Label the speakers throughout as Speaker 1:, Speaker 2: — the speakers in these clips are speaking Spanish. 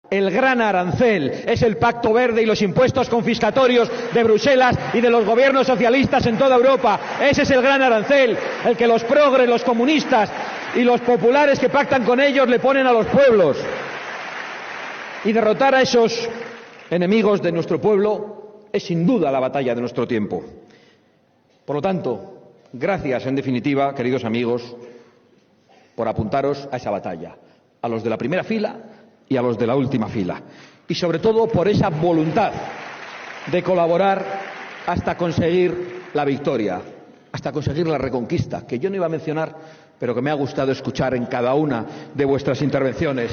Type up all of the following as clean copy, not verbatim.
Speaker 1: El gran arancel es el Pacto Verde y los impuestos confiscatorios de Bruselas y de los gobiernos socialistas en toda Europa. Ese es el gran arancel, el que los progres, los comunistas y los populares que pactan con ellos le ponen a los pueblos. Y derrotar a esos enemigos de nuestro pueblo es sin duda la batalla de nuestro tiempo. Por lo tanto, gracias en definitiva, queridos amigos, por apuntaros a esa batalla, a los de la primera fila y a los de la última fila, y sobre todo por esa voluntad de colaborar hasta conseguir la victoria, hasta conseguir la reconquista, que yo no iba a mencionar, pero que me ha gustado escuchar en cada una de vuestras intervenciones.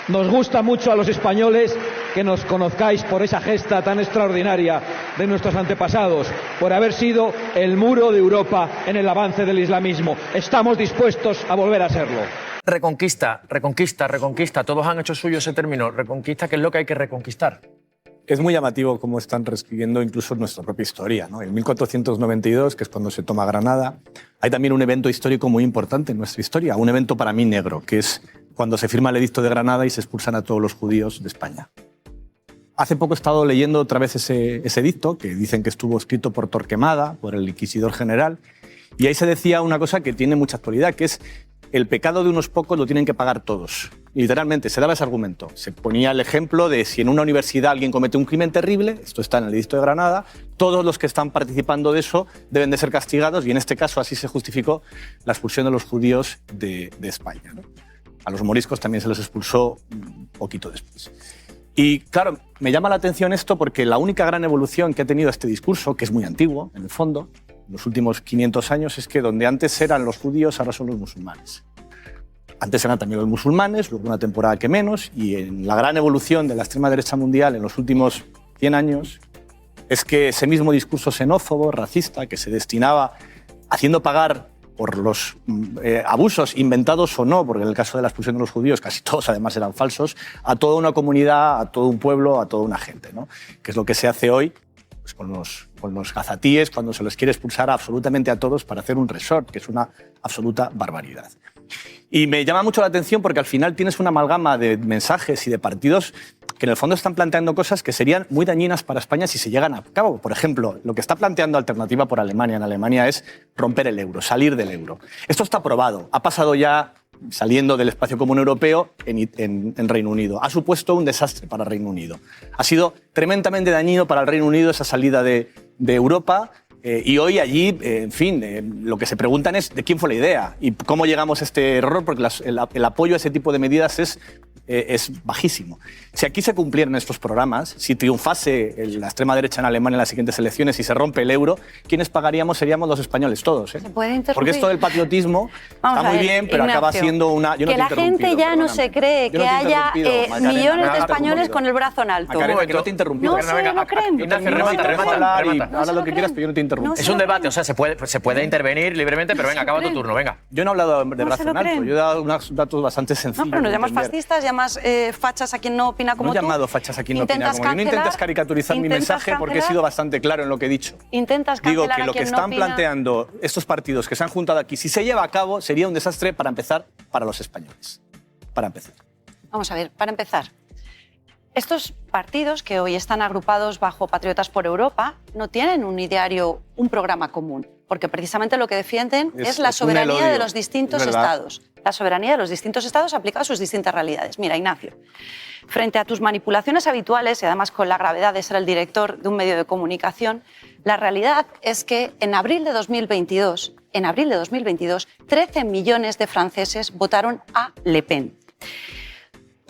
Speaker 1: Nos gusta mucho a los españoles que nos conozcáis por esa gesta tan extraordinaria de nuestros antepasados, por haber sido el muro de Europa en el avance del islamismo. Estamos dispuestos a volver a serlo.
Speaker 2: Reconquista, reconquista, reconquista. Todos han hecho suyo ese término. Reconquista, ¿qué es lo que hay que reconquistar?
Speaker 3: Es muy llamativo cómo están reescribiendo incluso nuestra propia historia, ¿no? En 1492, que es cuando se toma Granada, hay también un evento histórico muy importante en nuestra historia, un evento para mí negro, que es cuando se firma el Edicto de Granada y se expulsan a todos los judíos de España. Hace poco he estado leyendo otra vez ese edicto, que dicen que estuvo escrito por Torquemada, por el inquisidor general, y ahí se decía una cosa que tiene mucha actualidad, que es el pecado de unos pocos lo tienen que pagar todos. Literalmente, se daba ese argumento. Se ponía el ejemplo de si en una universidad alguien comete un crimen terrible, esto está en el Edicto de Granada, todos los que están participando de eso deben de ser castigados, y en este caso así se justificó la expulsión de los judíos de España, ¿no? A los moriscos también se los expulsó un poquito después. Y claro, me llama la atención esto porque la única gran evolución que ha tenido este discurso, que es muy antiguo, en el fondo, en los últimos 500 años, es que donde antes eran los judíos, ahora son los musulmanes. Antes eran también los musulmanes, luego una temporada que menos, y en la gran evolución de la extrema derecha mundial en los últimos 100 años es que ese mismo discurso xenófobo, racista, que se destinaba haciendo pagar por los abusos inventados o no, porque en el caso de la expulsión de los judíos casi todos además eran falsos, a toda una comunidad, a todo un pueblo, a toda una gente, ¿no? Que es lo que se hace hoy pues con los gazatíes cuando se los quiere expulsar absolutamente a todos para hacer un resort, que es una absoluta barbaridad. Y me llama mucho la atención porque al final tienes una amalgama de mensajes y de partidos que en el fondo están planteando cosas que serían muy dañinas para España si se llegan a cabo. Por ejemplo, lo que está planteando Alternativa por Alemania en Alemania es romper el euro, salir del euro. Esto está aprobado, ha pasado ya saliendo del espacio común europeo en Reino Unido. Ha supuesto un desastre para Reino Unido. Ha sido tremendamente dañino para el Reino Unido esa salida de Europa. Y hoy allí, en fin, lo que se preguntan es de quién fue la idea y cómo llegamos a este error, porque el apoyo a ese tipo de medidas es bajísimo. Si aquí se cumplieran estos programas, si triunfase la extrema derecha en Alemania en las siguientes elecciones y se rompe el euro, ¿quiénes pagaríamos? Seríamos los españoles todos, ¿eh?
Speaker 4: ¿Se puede interrumpir?
Speaker 3: Porque esto del patriotismo está muy bien, pero
Speaker 4: Ignacio,
Speaker 3: acaba siendo una... Yo no
Speaker 4: que la gente ya no se cree que haya millones de españoles con el brazo en alto.
Speaker 3: Macarena, que no te he interrumpido.
Speaker 4: No se lo creen.
Speaker 2: Ignacio, remata.
Speaker 3: Habla lo que quieras, pero yo no te interrumpo.
Speaker 2: Es un debate, o sea, se puede intervenir libremente, pero venga, acaba tu turno, venga.
Speaker 3: Yo no he hablado de brazo en alto, yo he dado unos datos bastante sencillos.
Speaker 4: No, pero nos llamas fascistas, llamas fachas a quien no opina como tú.
Speaker 3: No he llamado fachas a quien no opina como yo. No intentes caricaturizar mi mensaje porque he sido bastante claro en lo que he dicho.
Speaker 4: Intentas cancelar.
Speaker 3: Digo que lo que están planteando estos partidos que se han juntado aquí, si se lleva a cabo, sería un desastre para empezar para los españoles. Para empezar.
Speaker 4: Vamos a ver, para empezar. Estos partidos que hoy están agrupados bajo Patriotas por Europa no tienen un ideario, un programa común, porque precisamente lo que defienden es la soberanía de los distintos estados. La soberanía de los distintos estados aplicada a sus distintas realidades. Mira, Ignacio, frente a tus manipulaciones habituales, y además con la gravedad de ser el director de un medio de comunicación, la realidad es que en abril de 2022, 13 millones de franceses votaron a Le Pen.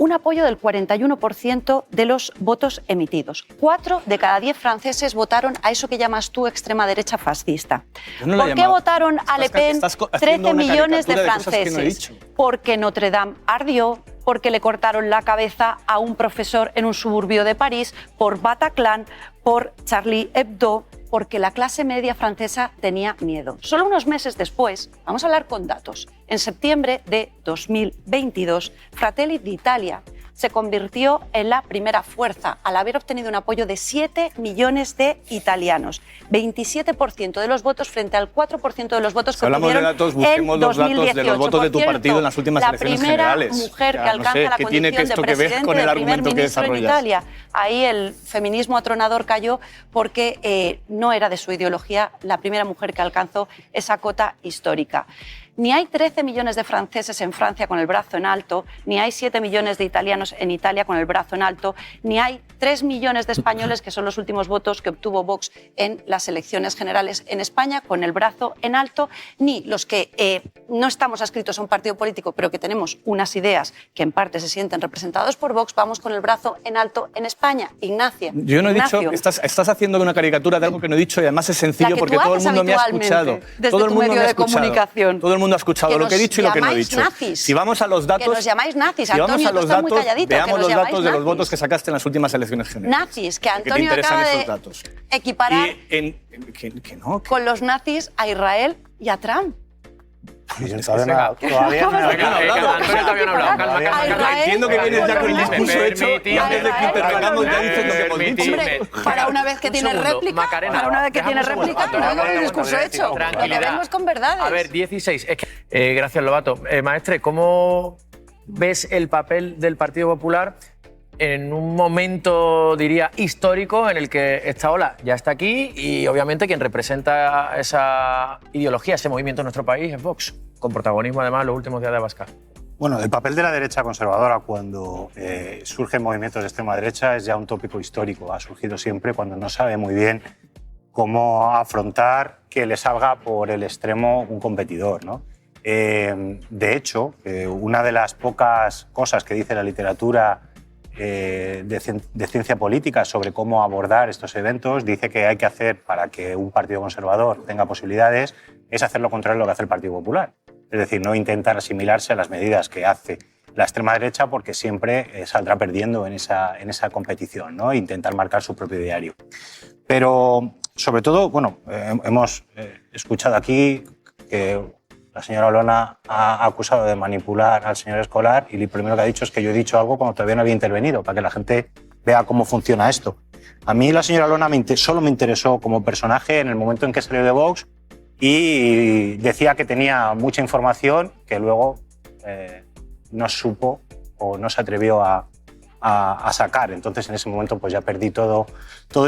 Speaker 4: Un apoyo del 41% de los votos emitidos. 4 de cada 10 franceses votaron a eso que llamas tú extrema derecha fascista. ¿Por qué votaron a Le Pen 13 millones de franceses? Porque Notre Dame ardió, porque le cortaron la cabeza a un profesor en un suburbio de París, por Bataclan, por Charlie Hebdo, porque la clase media francesa tenía miedo. Solo unos meses después, vamos a hablar con datos, en septiembre de 2022, Fratelli d'Italia se convirtió en la primera fuerza al haber obtenido un apoyo de 7 millones de italianos. 27% de los votos frente al 4% de los votos que obtuvieron en 2018.
Speaker 3: Busquemos los datos de los votos de tu partido en las últimas elecciones generales.
Speaker 4: La primera mujer que alcanza la condición de presidente de primer ministro en Italia. Ahí el feminismo atronador cayó porque no era de su ideología la primera mujer que alcanzó esa cota histórica. Ni hay 13 millones de franceses en Francia con el brazo en alto, ni hay 7 millones de italianos en Italia con el brazo en alto, ni hay 3 millones de españoles, que son los últimos votos que obtuvo Vox en las elecciones generales en España, con el brazo en alto, ni los que no estamos adscritos a un partido político, pero que tenemos unas ideas que en parte se sienten representados por Vox, vamos con el brazo en alto en España. Ignacia.
Speaker 3: Yo no he dicho, estás haciendo una caricatura de algo que no he dicho y además es sencillo porque todo el mundo me ha escuchado.
Speaker 4: Todo el mundo me ha escuchado.
Speaker 3: Todo el mundo ha escuchado lo que he dicho y lo que no he dicho.
Speaker 4: Nazis.
Speaker 3: Si vamos a los datos,
Speaker 4: que nos llamáis nazis,
Speaker 3: si
Speaker 4: Antonio,
Speaker 3: vamos a los datos,
Speaker 4: muy calladito,
Speaker 3: veamos los datos de los
Speaker 4: nazis.
Speaker 3: votos que sacaste en las últimas elecciones generales.
Speaker 4: Nazis, que Antonio acaba de equiparar con los nazis a Israel y a Trump.
Speaker 2: Todavía no ha hablado.
Speaker 3: Entiendo que vienes ya con el discurso hecho y antes de que intervengamos ya dices lo que hemos dicho.
Speaker 4: Hombre, para una vez que tienes réplica, no con el discurso hecho. Lo que vengo es con verdades.
Speaker 2: A ver, 16. Gracias, Lobato. Maestre, ¿cómo ves el papel del Partido Popular en un momento, diría, histórico en el que esta ola ya está aquí y obviamente quien representa esa ideología, ese movimiento en nuestro país es Vox, con protagonismo además en los últimos días de Abascal?
Speaker 5: Bueno, el papel de la derecha conservadora cuando surgen movimientos de extrema derecha es ya un tópico histórico. Ha surgido siempre cuando no sabe muy bien cómo afrontar que le salga por el extremo un competidor, ¿no? De hecho, una de las pocas cosas que dice la literatura de ciencia política sobre cómo abordar estos eventos, dice que hay que hacer para que un partido conservador tenga posibilidades, es hacer lo contrario de lo que hace el Partido Popular. Es decir, no intentar asimilarse a las medidas que hace la extrema derecha porque siempre saldrá perdiendo en esa competición, ¿no? Intentar marcar su propio diario. Pero, sobre todo, bueno, hemos escuchado aquí que la señora Olona ha acusado de manipular al señor Escolar y lo primero que ha dicho es que yo he dicho algo cuando todavía no había intervenido, para que la gente vea cómo funciona esto. A mí la señora Olona solo me interesó como personaje en el momento en que salió de Vox y decía que tenía mucha información que luego no supo o no se atrevió a sacar. Entonces en ese momento pues ya perdí todo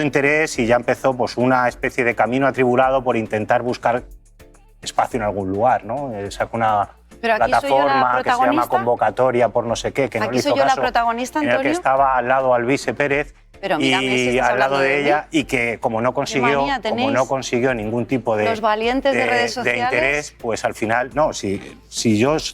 Speaker 5: interés y ya empezó pues una especie de camino atribulado por intentar buscar espacio en algún lugar, ¿no? Sacó una plataforma que se llama Convocatoria por no sé qué, que no le hizo caso,
Speaker 4: la protagonista, Antonio,
Speaker 5: en el que estaba al lado Alvise Pérez
Speaker 4: y
Speaker 5: al lado de ella y que como no consiguió ningún tipo de
Speaker 4: los valientes de redes
Speaker 5: de
Speaker 4: sociales,
Speaker 5: interés, pues al final no, si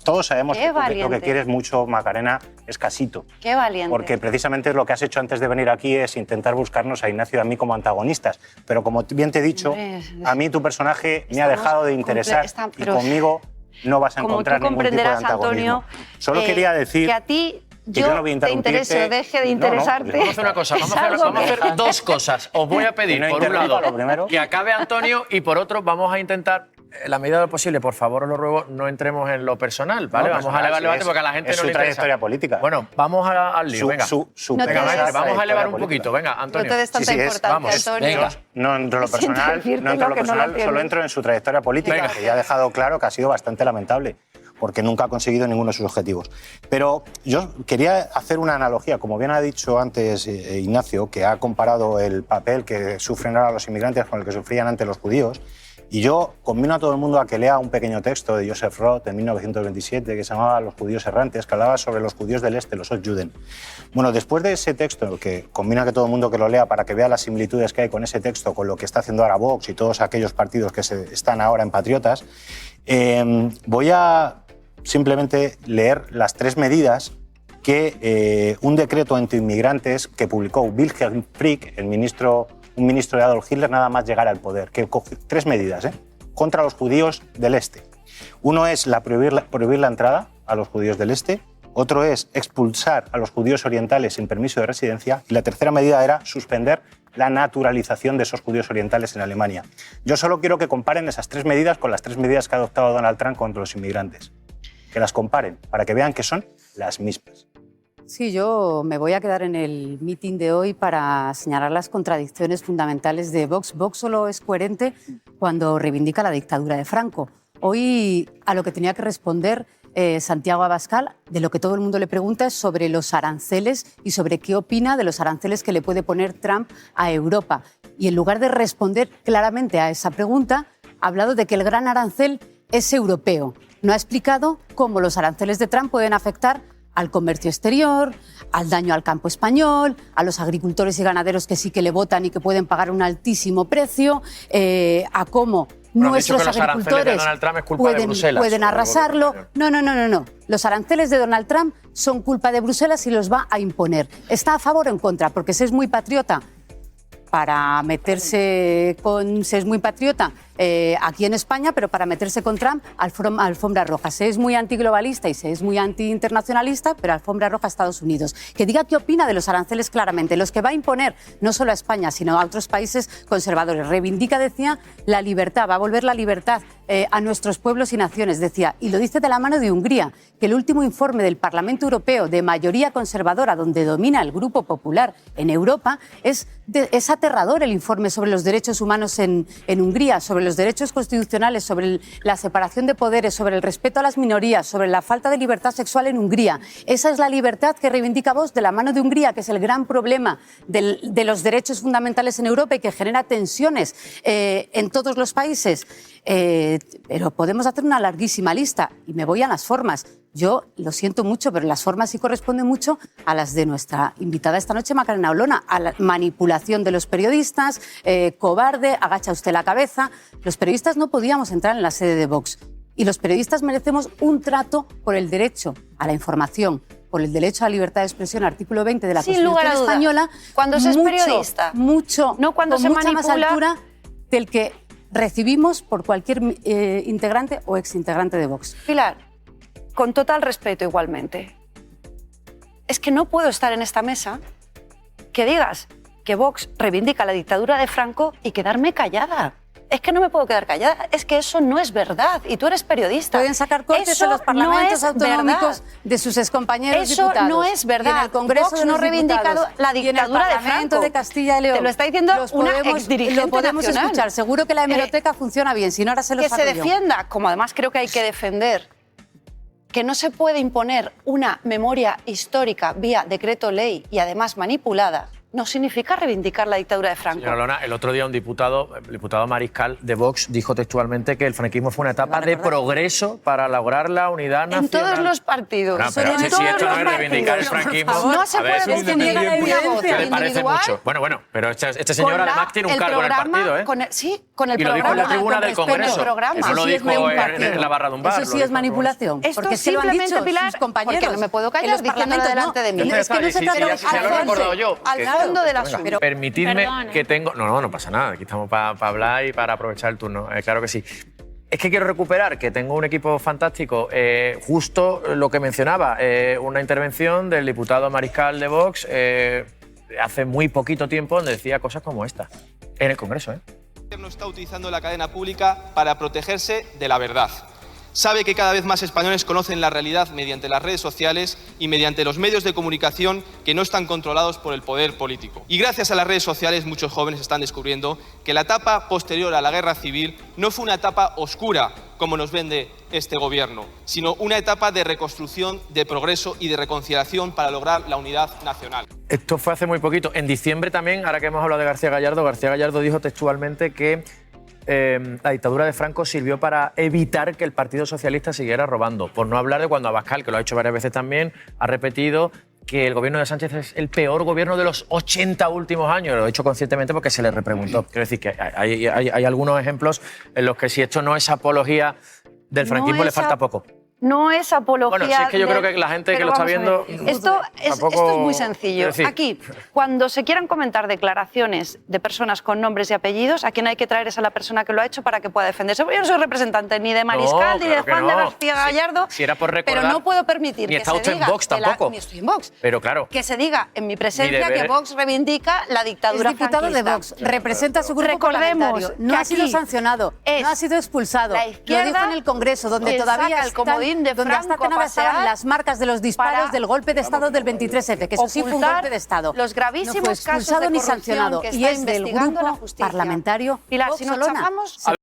Speaker 5: todos sabemos que lo que quieres mucho, Macarena, es casito.
Speaker 4: Qué valiente.
Speaker 5: Porque precisamente lo que has hecho antes de venir aquí es intentar buscarnos a Ignacio y a mí como antagonistas. Pero como bien te he dicho, a mí tu personaje me ha dejado de interesar y conmigo no vas a encontrar ningún tipo de antagonismo.
Speaker 4: Antonio,
Speaker 5: solo quería decir
Speaker 4: que a ti
Speaker 5: yo no voy a interrumpirte.
Speaker 4: Te intereso, deje de interesarte.
Speaker 2: Vamos a hacer una cosa, vamos a hacer dos cosas. Os voy a pedir, por un lado, que acabe Antonio y por otro vamos a intentar, en la medida de lo posible, por favor, os lo ruego, no entremos en lo personal, ¿vale? Vamos a elevar el debate porque a la gente no le interesa. Es su
Speaker 5: trayectoria política.
Speaker 2: Bueno, vamos al lío, venga. Venga, vamos a elevar un poquito, venga, Antonio.
Speaker 4: No te des tanta importancia, Antonio.
Speaker 5: No entro en lo personal, solo entro en su trayectoria política, que ya ha dejado claro que ha sido bastante lamentable, porque nunca ha conseguido ninguno de sus objetivos. Pero yo quería hacer una analogía, como bien ha dicho antes Ignacio, que ha comparado el papel que sufren ahora los inmigrantes con el que sufrían antes los judíos, y yo convino a todo el mundo a que lea un pequeño texto de Joseph Roth en 1927 que se llamaba Los judíos errantes, que hablaba sobre los judíos del este, los Ostjuden. Bueno, después de ese texto, que convino a que todo el mundo que lo lea para que vea las similitudes que hay con ese texto, con lo que está haciendo ahora Vox y todos aquellos partidos que están ahora en Patriotas, voy a simplemente leer las 3 medidas que un decreto antiinmigrantes que publicó Wilhelm Frick, un ministro de Adolf Hitler, nada más llegar al poder, que coge 3 medidas contra los judíos del este. Uno es prohibir la entrada a los judíos del este, otro es expulsar a los judíos orientales sin permiso de residencia y la tercera medida era suspender la naturalización de esos judíos orientales en Alemania. Yo solo quiero que comparen esas 3 medidas con las 3 medidas que ha adoptado Donald Trump contra los inmigrantes. Que las comparen para que vean que son las mismas.
Speaker 6: Sí, yo me voy a quedar en el mitin de hoy para señalar las contradicciones fundamentales de Vox. Vox solo es coherente cuando reivindica la dictadura de Franco. Hoy a lo que tenía que responder Santiago Abascal, de lo que todo el mundo le pregunta, es sobre los aranceles y sobre qué opina de los aranceles que le puede poner Trump a Europa. Y en lugar de responder claramente a esa pregunta, ha hablado de que el gran arancel es europeo. No ha explicado cómo los aranceles de Trump pueden afectar al comercio exterior, al daño al campo español, a los agricultores y ganaderos que sí que le votan y que pueden pagar un altísimo precio, a cómo nuestros agricultores pueden arrasarlo. No. Los aranceles de Donald Trump son culpa de Bruselas y los va a imponer. ¿Está a favor o en contra? Porque se es muy patriota para meterse con... Se es muy patriota aquí en España, pero para meterse con Trump, alfombra roja. Se es muy antiglobalista y se es muy antiinternacionalista, pero alfombra roja a Estados Unidos. Que diga qué opina de los aranceles claramente, los que va a imponer no solo a España, sino a otros países conservadores. Reivindica, decía, la libertad, va a volver la libertad a nuestros pueblos y naciones, decía. Y lo dice de la mano de Hungría, que el último informe del Parlamento Europeo de mayoría conservadora, donde domina el Grupo Popular en Europa, es aterrador el informe sobre los derechos humanos en Hungría, sobre los derechos constitucionales, sobre la separación de poderes, sobre el respeto a las minorías, sobre la falta de libertad sexual en Hungría. Esa es la libertad que reivindica Vox de la mano de Hungría, que es el gran problema de los derechos fundamentales en Europa y que genera tensiones en todos los países. Pero podemos hacer una larguísima lista y me voy a las formas. Yo lo siento mucho, pero las formas sí corresponden mucho a las de nuestra invitada esta noche, Macarena Olona, a la manipulación de los periodistas, cobarde, agacha usted la cabeza. Los periodistas no podíamos entrar en la sede de Vox y los periodistas merecemos un trato por el derecho a la información, por el derecho a la libertad de expresión, artículo 20 de la Constitución española.
Speaker 4: Cuando se es periodista,
Speaker 6: no cuando se manipula, más altura del que recibimos por cualquier integrante o exintegrante de Vox.
Speaker 4: Pilar, con total respeto igualmente, es que no puedo estar en esta mesa que digas que Vox reivindica la dictadura de Franco y quedarme callada. Es que no me puedo quedar callada, es que eso no es verdad y tú eres periodista.
Speaker 6: Pueden sacar cortes en los parlamentos autonómicos de sus excompañeros diputados.
Speaker 4: Eso no es verdad.
Speaker 6: Y en el Congreso
Speaker 4: Vox no ha reivindicado la dictadura de Franco.
Speaker 6: De Castilla y León.
Speaker 4: Te lo está diciendo una exdirigente
Speaker 6: Lo podemos
Speaker 4: nacional.
Speaker 6: Escuchar. Seguro que la hemeroteca funciona bien, si no ahora se lo saco yo.
Speaker 4: Que se defienda, como además creo que hay que defender, que no se puede imponer una memoria histórica vía decreto ley y además manipulada, no significa reivindicar la dictadura de Franco.
Speaker 2: Señora Olona, el otro día un diputado, el diputado Mariscal de Vox, dijo textualmente que el franquismo fue una etapa de progreso para lograr la unidad nacional.
Speaker 4: En todos los partidos.
Speaker 2: No, pero si esto no es reivindicar el franquismo...
Speaker 4: No se puede distinguir una voz
Speaker 2: ¿Qué le parece mucho? Bueno, pero este señor además tiene un cargo en el partido, ¿eh?
Speaker 4: Con el
Speaker 2: y lo dijo en la tribuna del Congreso. No lo dijo en la barra de un bar.
Speaker 6: Eso sí es manipulación.
Speaker 4: Esto es simplemente, Pilar, porque no me puedo callar diciéndolo delante de mí.
Speaker 6: Es que no se trata
Speaker 4: al fondo del asunto.
Speaker 2: Permitidme que tengo... No pasa nada. Aquí estamos para hablar y para aprovechar el turno. Claro que sí. Es que quiero recuperar que tengo un equipo fantástico. Justo lo que mencionaba, una intervención del diputado Mariscal de Vox hace muy poquito tiempo donde decía cosas como esta. En el Congreso, ¿eh?
Speaker 7: El gobierno está utilizando la cadena pública para protegerse de la verdad. Sabe que cada vez más españoles conocen la realidad mediante las redes sociales y mediante los medios de comunicación que no están controlados por el poder político. Y gracias a las redes sociales muchos jóvenes están descubriendo que la etapa posterior a la guerra civil no fue una etapa oscura, como nos vende este gobierno, sino una etapa de reconstrucción, de progreso y de reconciliación para lograr la unidad nacional.
Speaker 2: Esto fue hace muy poquito. En diciembre también, ahora que hemos hablado de García Gallardo dijo textualmente que la dictadura de Franco sirvió para evitar que el Partido Socialista siguiera robando. Por no hablar de cuando Abascal, que lo ha hecho varias veces también, ha repetido que el gobierno de Sánchez es el peor gobierno de los 80 últimos años. Lo he hecho conscientemente porque se le repreguntó. Quiero decir que hay algunos ejemplos en los que si esto no es apología del franquismo, le falta poco.
Speaker 4: No es apología.
Speaker 2: Bueno, si es que yo creo que la gente que lo está viendo...
Speaker 4: Esto es muy sencillo. Aquí, cuando se quieran comentar declaraciones de personas con nombres y apellidos, a quien hay que traer es a la persona que lo ha hecho para que pueda defenderse. Yo no soy representante ni de Mariscal, ni de Juan de García Gallardo.
Speaker 2: Si era por recordar,
Speaker 4: pero no puedo permitir
Speaker 2: ni
Speaker 4: que
Speaker 2: está
Speaker 4: se
Speaker 2: usted
Speaker 4: diga...
Speaker 2: en Vox tampoco.
Speaker 4: Ni estoy en Vox.
Speaker 2: Pero claro.
Speaker 4: Que se diga en mi presencia que Vox reivindica la dictadura franquista.
Speaker 6: Es diputado de Vox, representa a su grupo parlamentario. No ha sido sancionado, no ha sido expulsado.
Speaker 4: La izquierda,
Speaker 6: lo dijo en el Congreso, donde todavía está
Speaker 4: jardín de
Speaker 6: donde hasta
Speaker 4: Franco
Speaker 6: hace nada
Speaker 4: a pasear
Speaker 6: estaban las marcas de los disparos
Speaker 4: para
Speaker 6: del golpe de Estado del 23F, que eso sí fue un
Speaker 4: ocultar
Speaker 6: golpe de Estado.
Speaker 4: los gravísimos
Speaker 6: no fue
Speaker 4: casos
Speaker 6: expulsado
Speaker 4: de
Speaker 6: ni
Speaker 4: corrupción
Speaker 6: sancionado
Speaker 4: que
Speaker 6: y
Speaker 4: está
Speaker 6: es del
Speaker 4: investigando
Speaker 6: grupo
Speaker 4: la justicia.
Speaker 6: parlamentario
Speaker 4: Pilar,
Speaker 6: Vox
Speaker 4: si nos
Speaker 6: Olona.
Speaker 4: chafamos,
Speaker 6: Se